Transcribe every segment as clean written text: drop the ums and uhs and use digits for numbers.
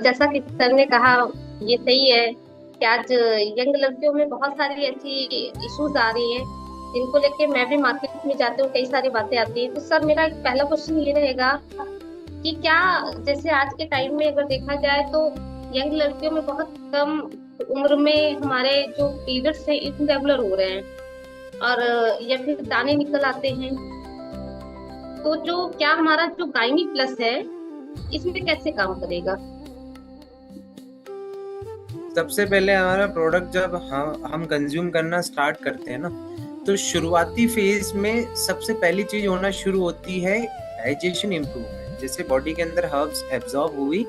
जैसा कि सर ने कहा, ये सही है कि आज यंग लड़कियों में बहुत सारी ऐसी इश्यूज आ रही हैं जिनको लेके मैं भी मार्केट में जाती हूँ, कई सारी बातें आती हैं। तो सर, मेरा एक पहला क्वेश्चन ये रहेगा कि क्या, जैसे आज के टाइम में अगर देखा जाए तो यंग लड़कियों में बहुत कम उम्र में हमारे जो पीरियड्स हैं इरेगुलर हो रहे हैं, और या फिर दाने निकल आते हैं। तो जो क्या हमारा जो गाइनी प्लस है इसमें कैसे काम करेगा? सबसे पहले हमारा प्रोडक्ट जब हम कंज्यूम करना स्टार्ट करते हैं ना, तो शुरुआती फेज में सबसे पहली चीज होना शुरू होती है डाइजेशन इम्प्रूवमेंट। जैसे बॉडी के अंदर हर्ब्स एब्जॉर्ब हुई,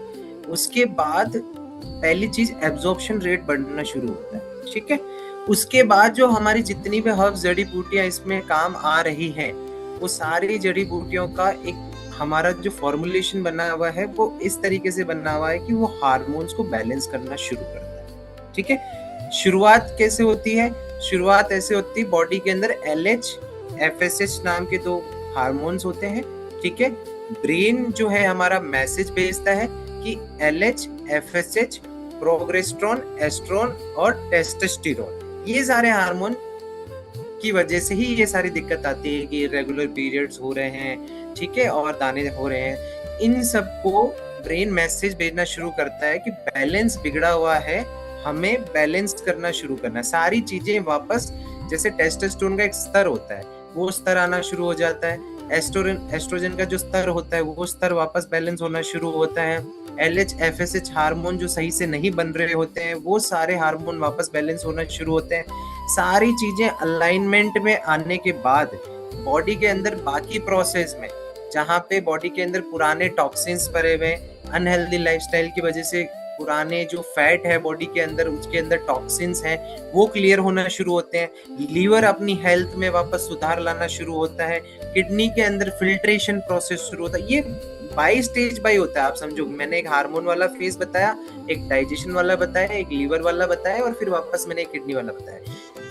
उसके बाद पहली चीज एब्जॉर्प्शन रेट बढ़ना शुरू होता है। ठीक है, उसके बाद जो हमारी जितनी भी हर्ब्स जड़ी बूटियां इसमें काम आ रही हैं, वो सारी जड़ी बूटियों का एक हमारा जो फॉर्मुलेशन बना हुआ है वो इस तरीके से बना हुआ है कि वो हार्मोन्स को बैलेंस करना शुरू करता है। ठीक है, शुरुआत कैसे होती है? शुरुआत ऐसे होती है, बॉडी के अंदर LH FSH नाम के दो हार्मोन्स होते हैं। ठीक है, ब्रेन जो है हमारा मैसेज भेजता है कि LH FSH, प्रोगेस्टेरोन, एस्ट्रोन और टेस्टोस्टेरोन, ये सारे हार्मोन की वजह से ही ये सारी दिक्कत आती है कि रेगुलर पीरियड्स हो रहे हैं, ठीक है, और दाने हो रहे हैं। इन सबको ब्रेन मैसेज भेजना शुरू करता है कि बैलेंस बिगड़ा हुआ है, हमें बैलेंस करना शुरू करना है। सारी चीजें वापस, जैसे टेस्टोस्टेरोन का एक स्तर होता है वो स्तर आना शुरू हो जाता है, एस्ट्रोजन का जो स्तर होता है वो स्तर वापस बैलेंस होना शुरू होता है, LH FSH हार्मोन जो सही से नहीं बन रहे होते हैं वो सारे हार्मोन वापस बैलेंस होना शुरू होते हैं। सारी चीजें अलाइनमेंट में आने के बाद बॉडी के अंदर बाकी प्रोसेस में, जहाँ पे बॉडी के अंदर पुराने टॉक्सिन्स भरे हुए, अनहेल्दी लाइफस्टाइल की वजह से पुराने जो फैट है बॉडी के अंदर, उसके अंदर टॉक्सिन्स हैं, वो क्लियर होना शुरू होते हैं। लीवर अपनी हेल्थ में वापस सुधार लाना शुरू होता है। किडनी के अंदर फिल्ट्रेशन प्रोसेस शुरू होता है। ये बाई स्टेज बाई होता है, आप समझो। मैंने एक हार्मोन वाला फेज बताया, एक डाइजेशन वाला बताया, एक लीवर वाला बताया, और फिर वापस मैंने एक किडनी वाला बताया।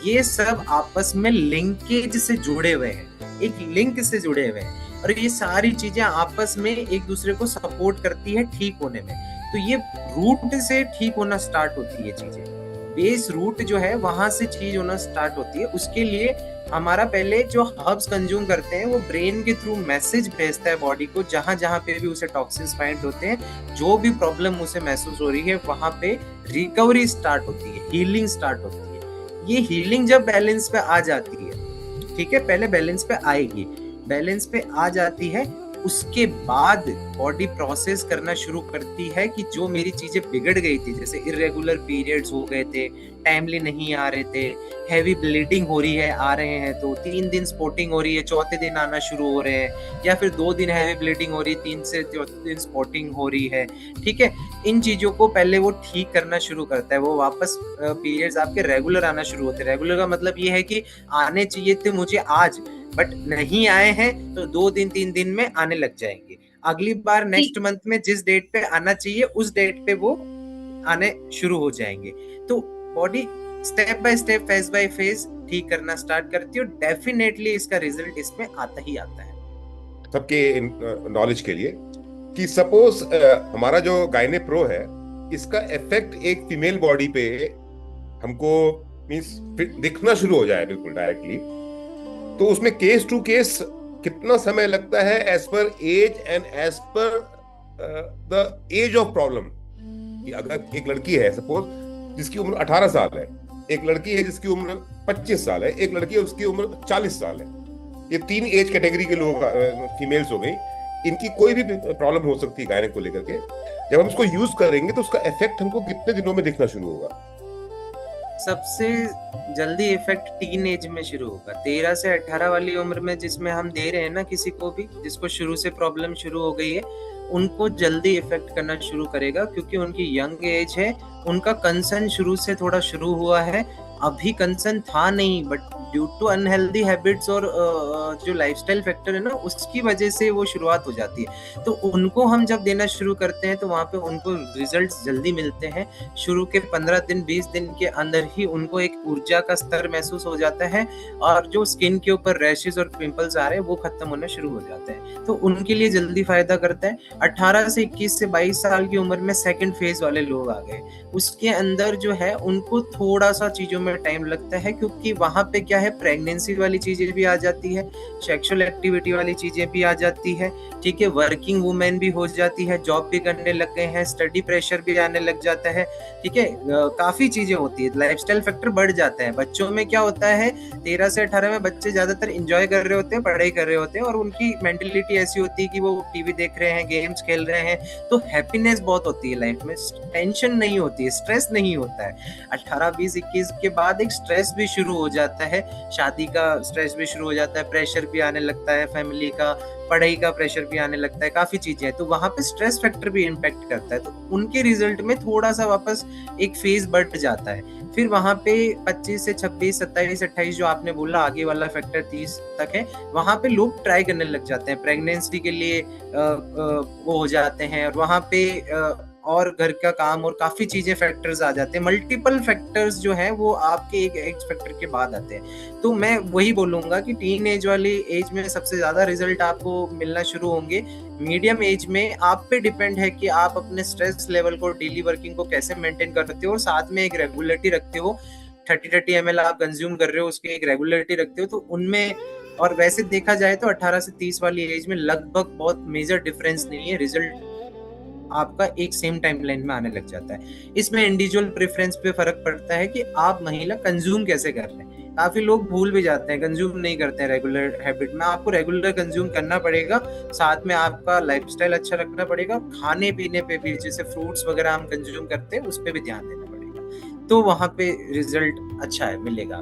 ये सब आपस में लिंकेज से जुड़े हुए हैं, एक लिंक से जुड़े हुए हैं, और ये सारी चीजें आपस में एक दूसरे को सपोर्ट करती है ठीक होने में। तो ये रूट से ठीक होना स्टार्ट होती है चीजें, बेस रूट जो है वहां से चीज होना स्टार्ट होती है। उसके लिए हमारा पहले जो हर्ब्स कंज्यूम करते हैं वो ब्रेन के थ्रू मैसेज भेजता है बॉडी को, जहां जहां पे भी उसे टॉक्सिन्स फाइंड होते हैं, जो भी प्रॉब्लम उसे महसूस हो रही है वहां पे रिकवरी स्टार्ट होती है, हीलिंग स्टार्ट होती है। ये हीलिंग जब बैलेंस पे आ जाती है, ठीक है, पहले बैलेंस पे आएगी, बैलेंस पे आ जाती है, उसके बाद बॉडी प्रोसेस करना शुरू करती है कि जो मेरी चीजें बिगड़ गई थी, जैसे इरेगुलर पीरियड्स हो गए थे, टाइमली नहीं आ रहे थे, हैवी ब्लीडिंग हो रही है, आ रहे हैं तो 3 दिन स्पॉटिंग हो रही है, चौथे दिन आना शुरू हो रहे हैं, या फिर 2 दिन हैवी ब्लीडिंग हो रही है, 3 से चौथे दिन स्पॉटिंग हो रही है। ठीक है, इन चीजों को पहले वो ठीक करना शुरू करता है। वो वापस पीरियड्स आपके रेगुलर आना शुरू होते हैं। रेगुलर का मतलब ये है कि आने चाहिए थे मुझे आज, बट नहीं आए हैं तो 2 दिन 3 दिन में आने लग जाएंगे। अगली बार नेक्स्ट मंथ में जिस डेट पे आना चाहिए उस डेट पे वो आने शुरू हो जाएंगे। तो body step by step, phase by phase ठीक करना स्टार्ट करती है, और डेफिनेटली इसका रिजल्ट इसमें आता ही आता है। सबके नॉलेज के लिए कि सपोज हमारा जो गायने प्रो है, इसका इफेक्ट एक फीमेल बॉडी पे हमको मींस दिखना शुरू हो जाए बिल्कुल डायरेक्टली, तो उसमें केस टू केस कितना समय लगता है as per age and as per the age of problem. अगर एक लड़की है सपोज जिसकी उम्र 18 साल है, एक लड़की है जिसकी उम्र 25 साल है, एक लड़की है उसकी उम्र 40 साल है, ये 3 एज कैटेगरी के लोग फीमेल्स हो गई, इनकी कोई भी प्रॉब्लम हो सकती है गायने को लेकर के। जब हम इसको यूज करेंगे तो उसका इफेक्ट हमको कितने दिनों में दिखना शुरू होगा? सबसे जल्दी इफेक्ट टीन एज में शुरू होगा, 13 से 18 वाली उम्र में, जिसमें हम दे रहे हैं ना किसी को भी जिसको शुरू से प्रॉब्लम शुरू हो गई है, उनको जल्दी इफेक्ट करना शुरू करेगा, क्योंकि उनकी यंग एज है, उनका कंसर्न शुरू से थोड़ा शुरू हुआ है। अभी कंसर्न था नहीं, but due to unhealthy habits और जो लाइफस्टाइल फैक्टर है ना, उसकी वजह से वो शुरुआत हो जाती है। तो उनको हम जब देना शुरू करते हैं तो वहाँ पे उनको रिजल्ट्स जल्दी मिलते हैं। शुरू के 15 दिन 20 दिन के अंदर ही उनको एक ऊर्जा का स्तर महसूस हो जाता है, और जो स्किन के ऊपर रैशेस और पिंपल्स आ रहे हैं वो खत्म होना शुरू हो जाते हैं। तो उनके लिए जल्दी फायदा करता है। 18 से 21 से 22 साल की उम्र में सेकंड फेज वाले लोग आ गए, उसके अंदर जो है उनको थोड़ा सा चीजों में टाइम लगता है, क्योंकि वहां पे क्या है, प्रेगनेंसी वाली चीजें भी आ जाती है, सेक्सुअल एक्टिविटी वाली चीजें भी आ जाती है, ठीक है, वर्किंग वुमेन भी हो जाती है, जॉब भी करने लग गए हैं, स्टडी प्रेशर भी आने लग जाता है, ठीक है, काफी चीजें होती है, लाइफस्टाइल फैक्टर बढ़ जाते हैं। बच्चों में क्या होता है, 13 से 18 में बच्चे ज्यादातर इंजॉय कर रहे होते हैं, पढ़ाई कर रहे होते हैं, और उनकी मेंटेलिटी ऐसी होती है कि वो टीवी देख रहे हैं, गेम्स खेल रहे हैं, तो हैप्पीनेस बहुत होती है लाइफ में, टेंशन नहीं होती है, स्ट्रेस नहीं होता है। 18 20 21 के बाद एक स्ट्रेस भी शुरू हो जाता है, शादी का स्ट्रेस भी शुरू हो जाता है, प्रेशर भी आने लगता है, फैमिली का, पढ़ाई का प्रेशर भी आने लगता है, काफी चीजें हैं, तो वहां पे स्ट्रेस फैक्टर भी इम्पैक्ट करता है। तो उनके रिजल्ट में थोड़ा सा वापस एक फेज बढ़ जाता है। फिर वहां पे 25 से 26 27 28 जो आपने बोला आगे वाला फैक्टर 30 तक है, वहां पे लोग ट्राई करने लग जाते हैं, प्रेगनेंसी के लिए वो हो जाते हैं, और वहां पे और घर का काम और काफी चीजें फैक्टर्स आ जाते हैं, मल्टीपल फैक्टर्स जो है वो आपके एक एज फैक्टर के बाद आते हैं। तो मैं वही बोलूंगा कि टीन एज वाली एज में सबसे ज्यादा रिजल्ट आपको मिलना शुरू होंगे। मीडियम एज में आप पे डिपेंड है कि आप अपने स्ट्रेस लेवल को, डेली वर्किंग को कैसे मेंटेन करते हो, और साथ में एक रेगुलरिटी रखते हो। 30 ml आप कंज्यूम कर रहे हो, उसकी एक रेगुलरिटी रखते हो, तो उनमें, और वैसे देखा जाए तो 18 से 30 वाली एज में लगभग बहुत मेजर डिफरेंस नहीं है, रिजल्ट आपका एक सेम टाइमलाइन में आने लग जाता है। इसमें इंडिविजुअल प्रेफरेंस पे फर्क पड़ता है कि आप महिला कंज्यूम कैसे कर रहे हैं। काफी लोग भूल भी जाते हैं, कंज्यूम नहीं करते हैं रेगुलर हैबिट में। आपको रेगुलर कंज्यूम करना पड़ेगा, साथ में आपका लाइफस्टाइल अच्छा रखना पड़ेगा, खाने पीने पे भी, जैसे फ्रूट्स वगैरह हम कंज्यूम करते हैं उस पर भी ध्यान देना पड़ेगा, तो वहां पे रिजल्ट अच्छा है मिलेगा।